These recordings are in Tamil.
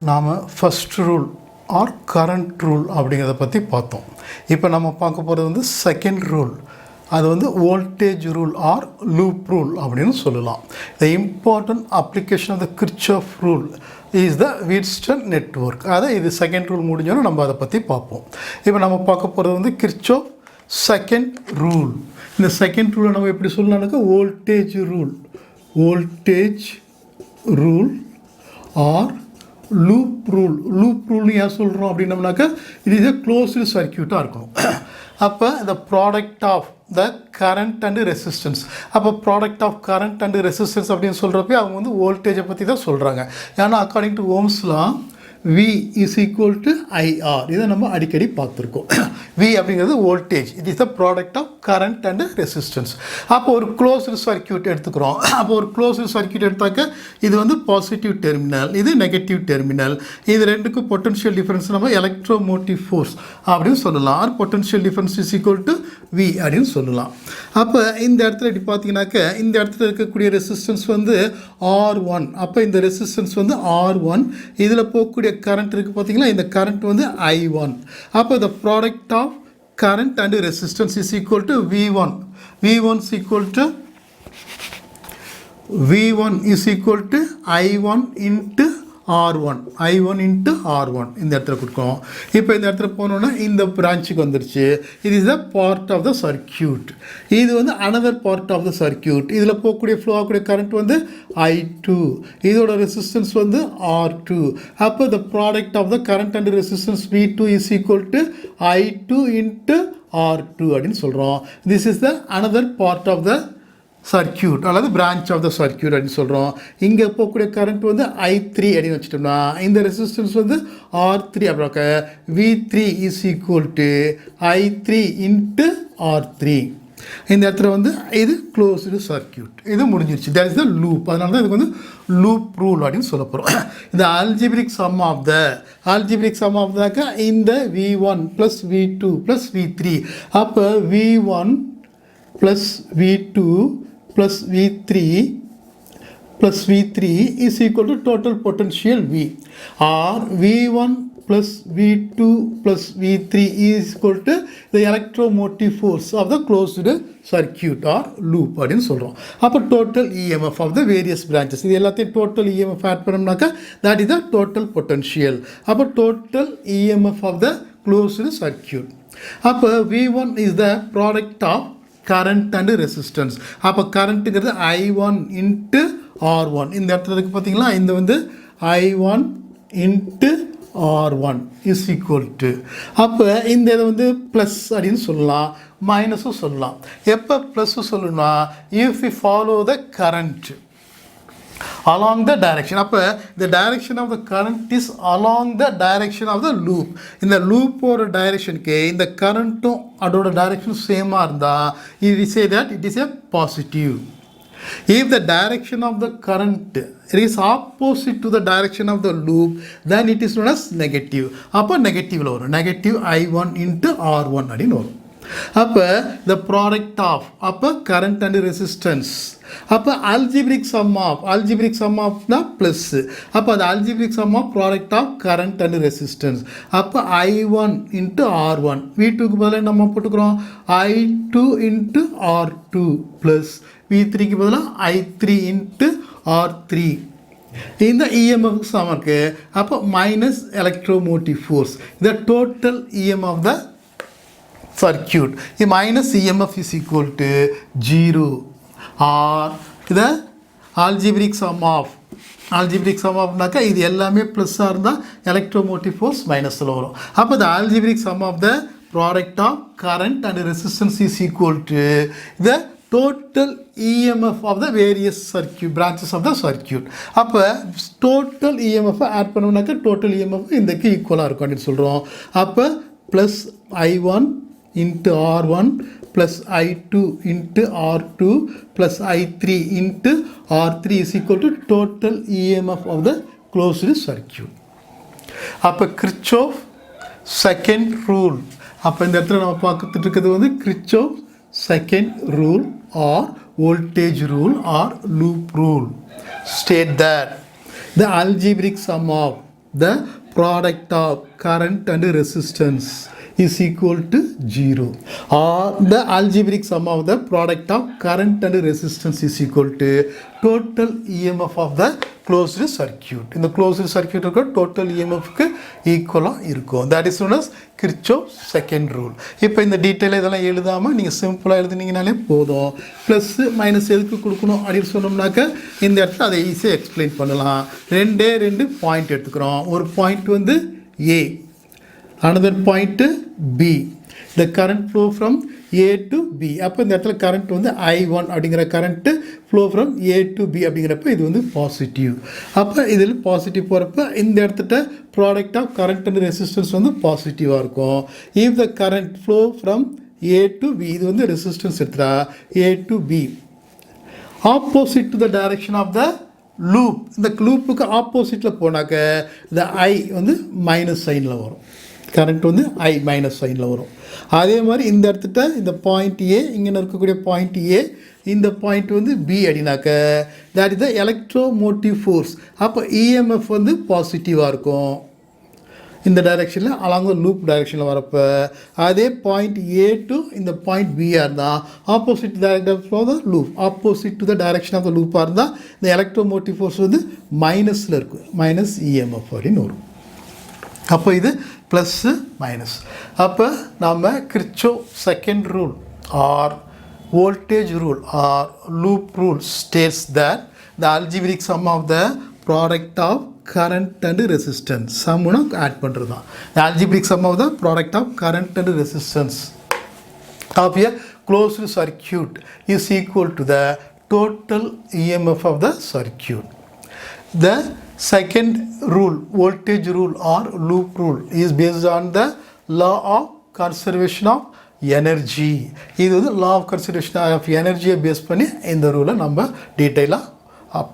நாம் first rule or current rule அப்படிங்கிறத பற்றி பார்த்தோம். இப்போ நம்ம பார்க்க போகிறது வந்து செகண்ட் ரூல். அது வந்து voltage rule or loop rule அப்படின்னு சொல்லலாம். The important application of the Kirchhoff rule is the Wheatstone network. அதை இது செகண்ட் ரூல் முடிஞ்சோன்னா நம்ம அதை பற்றி பார்ப்போம். இப்போ நம்ம பார்க்க போகிறது வந்து கிர்ச்சாஃப் செகண்ட் ரூல். இந்த செகண்ட் ரூலை நம்ம எப்படி சொல்லலாம்னாக்கா voltage rule or loop rule. Loop ரூல்னு ஏன் சொல்கிறோம் அப்படின்னம்னாக்கா இது இஸ் க்ளோஸ்டு சர்க்கியூட்டாக இருக்கணும். அப்போ the product of the current and resistance. அப்போ product of current and resistance அப்படின்னு சொல்கிறப்ப அவங்க வந்து வோல்டேஜை பற்றி தான் சொல்கிறாங்க. ஏன்னா according to Ohm's law V is equal to IR. இதை நம்ம அடிக்கடி பார்த்துருக்கோம். V அப்படிங்கிறது voltage. It is the product of current and resistance. அப்போ ஒரு க்ளோஸ்டு சர்க்கியூட் எடுத்துக்கிறோம். அப்போ ஒரு க்ளோஸ்டு சர்க்கியூட் எடுத்தாக்க இது வந்து பாசிட்டிவ் டெர்மினல், இது நெகட்டிவ் டெர்மினல். இது ரெண்டுக்கும் பொட்டன்ஷியல் டிஃபரன்ஸ் நம்ம எலக்ட்ரோமோட்டிவ் ஃபோர்ஸ் அப்படின்னு சொல்லலாம். Or potential difference is equal to V அப்படின்னு சொல்லலாம். அப்போ இந்த இடத்துல இப்படி பார்த்தீங்கன்னாக்க இந்த இடத்துல இருக்கக்கூடிய ரெசிஸ்டன்ஸ் வந்து R1. அப்போ இந்த ரெசிஸ்டன்ஸ் வந்து R1. இதில் போகக்கூடிய கரண்ட் இருக்குது பார்த்தீங்களா, இந்த கரண்ட் வந்து I1. அப்போ the product of current and resistance is equal to V1. V1 is equal to I1 into R1. I1 into R1 இந்த இடத்துல கொடுக்கும். இப்போ இந்த இடத்துல போனோன்னா இந்த பிரான்ச்சுக்கு வந்துருச்சு. இது is the part of the circuit. இது வந்து another part of the circuit. இதில் போகக்கூடிய ஃப்ளோ ஆகக்கூடிய கரண்ட் வந்து I2. இதோட ரெசிஸ்டன்ஸ் வந்து R2. அப்போ the product of the current and resistance V2 is equal to I2 into R2 அப்படின்னு சொல்கிறோம். This is the another part of the circuit அல்லது பிரான்ச் ஆஃப் த சர்க்கியூட் அப்படின்னு சொல்கிறோம். இங்கே போகக்கூடிய கரண்ட் வந்து I3 அப்படின்னு வச்சுட்டோம்னா இந்த ரெசிஸ்டன்ஸ் வந்து R3 அப்படின்னாக்க V3 is equal to I3 into R3. இந்த இடத்துல வந்து இது க்ளோஸ்டு சர்க்கியூட். இது முடிஞ்சிருச்சு. That is the loop. அதனால தான் இதுக்கு வந்து லூப் ரூல் அப்படின்னு சொல்ல போகிறோம். இந்த ஆல்ஜிபிரிக் சம் ஆஃப் தாக்கா இந்த V1 plus V2 plus V3. அப்போ V1 plus V2 plus V3 is equal to total potential V, or V1 plus V2 plus V3 is equal to the electromotive force of the closed circuit or loop அப்படின்னு சொல்கிறோம். அப்போ total EMF of the various branches இது எல்லாத்தையும் total EMF ஆட் பண்ணோம்னாக்கா that is the total potential. அப்போ total EMF of the closed circuit. அப்போ V1 is the product of current and resistance. அப்போ கரண்ட்டுங்கிறது I1 இன்ட்டு R1. இந்த இடத்துல இருக்குது பார்த்தீங்களா, இந்த வந்து I1 into R1 is equal to. அப்போ இந்த இதை வந்து ப்ளஸ் அப்படின்னு சொல்லலாம், மைனஸும் சொல்லலாம். எப்போ ப்ளஸ்ஸு சொல்லணும்னா if you follow the current along the direction. அப்போ the direction of the current is along the direction of the loop. இந்த லூப்போட டைரெக்ஷனுக்கு இந்த கரண்ட்டும் அதோட டைரெக்ஷன் சேமாக இருந்தால் we say that it is a positive. If the direction of the current is opposite to the direction of the loop, then it is known as negative. அப்போ நெகட்டிவில் வரும். நெகட்டிவ் I1 into R1 அப்படின்னு வரும். அப்போ the product of அப்போ current and resistance. அப்போ algebraic sum of ப்ளஸ். அப்போ அது algebraic sum of product of current and resistance. அப்போ I1 into R1. V2க்கு பதிலாக நம்ம போட்டுக்கிறோம் I2 into R2 ப்ளஸ் V3க்கு பதிலாக I3 into R3. இந்த EMF சமம் இருக்கு. அப்போ மைனஸ் எலக்ட்ரோமோட்டிவ் ஃபோர்ஸ். இந்த total EMF of the circuit. A minus EMF is equal to 0, or the algebraic sum of நாக்கா இது எல்லாமே ப்ளஸ்ஸாக இருந்தால் எலக்ட்ரோமோட்டிவ் ஃபோர்ஸ் மைனஸில் வரும். அப்போ the algebraic sum of the product of current and resistance is equal to the total EMF of the various circuit branches of the circuit. அப்போ total EMF ஆட் பண்ணோம்னாக்கா total EMF இந்தக்கு ஈக்குவலாக இருக்கும் அப்படின்னு சொல்கிறோம். அப்போ plus I1 into R1 plus I2 into R2 plus I3 into R3 is equal to total EMF of the closed circuit. அப்போ Kirchhoff second rule. அப்போ இந்த இடத்துல நம்ம பார்த்துட்டு இருக்கிறது வந்து Kirchhoff second rule or voltage rule or loop rule. State that the algebraic sum of the product of current and resistance is equal to 0, or the algebraic sum of the product of current and resistance is equal to total EMF of the closed circuit. In the closed circuit total EMF க்கு ஈக்குவலா இருக்கும். That is known as Kirchhoff's second rule. இப்போ இந்த டீடைல் இதெல்லாம் எழுதாம நீங்க சிம்பிளா எழுதுனீங்கனாலே போதும். பிளஸ் மைனஸ் எதுக்கு கொடுக்கணும் அப்படின்னு சொன்னோம்னாக்க இந்த இடத்துல அதை ஈஸியாக எக்ஸ்பிளைன் பண்ணலாம். ரெண்டு பாயிண்ட் எடுத்துக்கிறோம். ஒரு பாயிண்ட் வந்து A, another point B. The current flow from A to B. அப்போ இந்த இடத்துல கரண்ட் வந்து I1 அப்படிங்கிற current flow from A to B அப்படிங்கிறப்ப இது வந்து பாசிட்டிவ். அப்போ இதில் பாசிட்டிவ் போகிறப்ப இந்த இடத்துல product of current and resistance வந்து பாசிட்டிவாக இருக்கும். If the current flow from A to B, இது வந்து ரெசிஸ்டன்ஸ் எடுத்துட்டா A to B, opposite to the direction of the loop. இந்த லூப்புக்கு ஆப்போசிட்டில் போனாக்க இந்த I வந்து மைனஸ் சைனில் வரும், கரண்ட் வந்து I மைனஸ் சைனில் வரும். அதே மாதிரி இந்த இடத்துல இந்த பாயிண்ட் ஏ, இங்கே இருக்கக்கூடிய பாயிண்ட் ஏ, இந்த பாயிண்ட் வந்து பி அப்படின்னாக்க that is the electromotive force. அப்போ இஎம்எஃப் வந்து பாசிட்டிவாக இருக்கும் இந்த டைரெக்ஷனில், அலாங் த லூப் டைரெக்ஷனில் வரப்போ. அதே பாயிண்ட் ஏ டு இந்த பாயிண்ட் பியாக இருந்தால் opposite direction of the loop, opposite to the direction of the லூப்பாக இருந்தால் இந்த எலக்ட்ரோமோட்டிவ் ஃபோர்ஸ் வந்து மைனஸில் இருக்கும், மைனஸ் இஎம்எஃப் அப்படின்னு வரும். அப்போ இது ப்ளஸ்ஸு மைனஸ். அப்போ நம்ம Kirchhoff second rule or voltage rule or loop rule states that the algebraic sum of the product of current and resistance சம்முனா ஆட் பண்ணுறது தான். the algebraic sum of the product of current and resistance of a closed circuit is equal to the total EMF of the circuit. The second rule, voltage rule or loop rule, is based on the law of conservation of energy. இது வந்து law of conservation of energy base பண்ணி இந்த ரூலை நம்ம டீட்டெயிலாக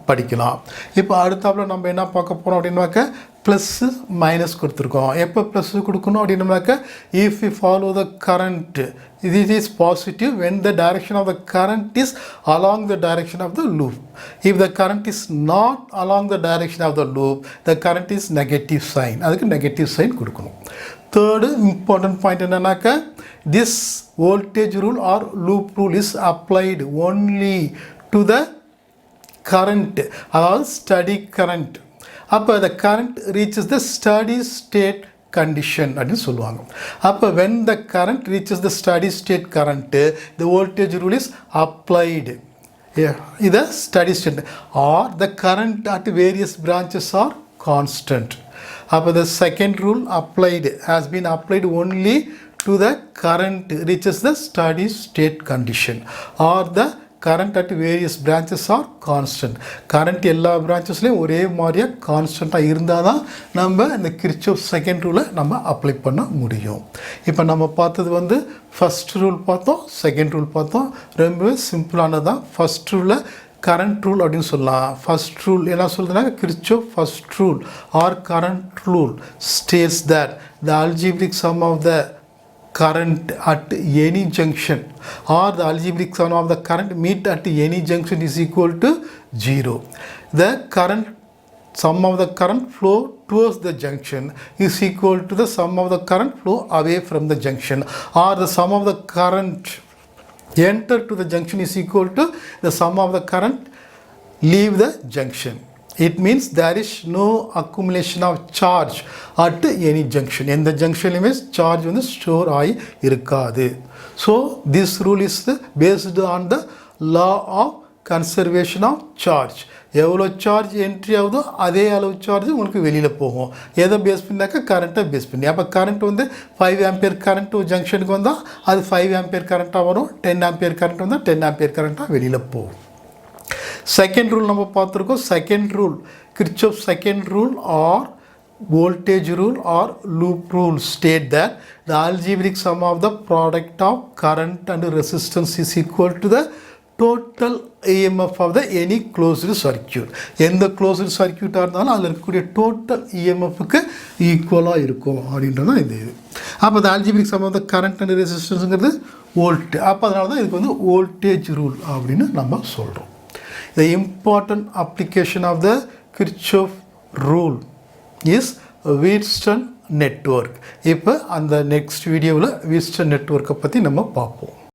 படிக்கலாம். இப்போ அடுத்தாப்பில் நம்ம என்ன பார்க்க போகிறோம் அப்படின்னாக்க ப்ளஸ்ஸு மைனஸ் கொடுத்துருக்கோம். எப்போ ப்ளஸ்ஸு கொடுக்கணும் அப்படின்னாக்க if you follow the current it is positive when the direction of the current is along the direction of the loop. If the current is not along the direction of the loop, the current is negative sign. அதுக்கு negative sign கொடுக்கணும். Third important point என்னன்னாக்க this voltage rule or loop rule is applied only to the current, அதாவது steady current. அப்போ the current reaches the steady state condition அப்படின்னு சொல்லுவாங்க. அப்போ when the current reaches the steady state current, the voltage rule is applied. இது steady state or the current at various branches are constant. அப்போ the second rule applied has been applied only to the current reaches the steady state condition or the current at various branches are constant. current எல்லா பிரான்ச்சஸ்லேயும் ஒரே மாதிரியாக கான்ஸ்டண்ட்டாக இருந்தால் தான் நம்ம இந்த கிர்ச்சோஃப் செகண்ட் ரூலை நம்ம அப்ளை பண்ண முடியும். இப்போ நம்ம பார்த்தது வந்து ஃபஸ்ட் ரூல் பார்த்தோம், செகண்ட் ரூல் பார்த்தோம். ரொம்பவே சிம்பிளானதான். ஃபஸ்ட் ரூலில் கரண்ட் ரூல் அப்படின்னு சொல்லலாம். ஃபஸ்ட் ரூல் என்ன சொல்லுதுன்னா Kirchhoff first rule or current rule states that the algebraic sum of the current at any junction or the algebraic sum of the current meet at any junction is equal to 0. The current sum of the current flow towards the junction is equal to the sum of the current flow away from the junction, or the sum of the current enter to the junction is equal to the sum of the current leave the junction. It means there is no accumulation of charge at any junction. எந்த ஜங்ஷன்லையுமே சார்ஜ் வந்து ஸ்டோர் ஆகி இருக்காது. So this rule is based on the law of conservation of charge. எவ்வளோ சார்ஜ் என்ட்ரி ஆகுதோ அதே அளவு சார்ஜ் உங்களுக்கு வெளியில் போகும். எதை பேஸ் பண்ணாக்கா கரண்ட்டை பேஸ் பண்ணி. அப்போ கரண்ட் வந்து 5 ஆம்பியர் கரண்ட் ஒரு ஜங்ஷனுக்கு வந்தால் அது 5 ஆம்பியர் கரண்ட்டாக வரும். 10 ஆம்பியர் கரண்ட் வந்தால் 10 ஆம்பியர் கரண்ட்டாக வெளியில் போகும். செகண்ட் ரூல் நம்ம பார்த்துருக்கோம். Second rule Kirchhoff second rule or voltage rule or loop rule state that the algebraic sum of the product of current and resistance is equal to the total EMF of the any closed circuit. எந்த closed circuit இருந்தாலும் அதில் இருக்கக்கூடிய total EMFக்கு ஈக்குவலாக இருக்கும் அப்படின்றது தான் இது. அப்போ the algebraic sum of the current and resistanceங்கிறது வோல்ட். அப்போ அதனால தான் இதுக்கு வந்து வோல்டேஜ் ரூல் அப்படின்னு நம்ம சொல்கிறோம். The important application of the Kirchhoff rule is Wheatstone network. இப்போ அந்த நெக்ஸ்ட் வீடியோவில் வீட்ஸ்டன் நெட்வொர்க்கை பற்றி நம்ம பார்ப்போம்.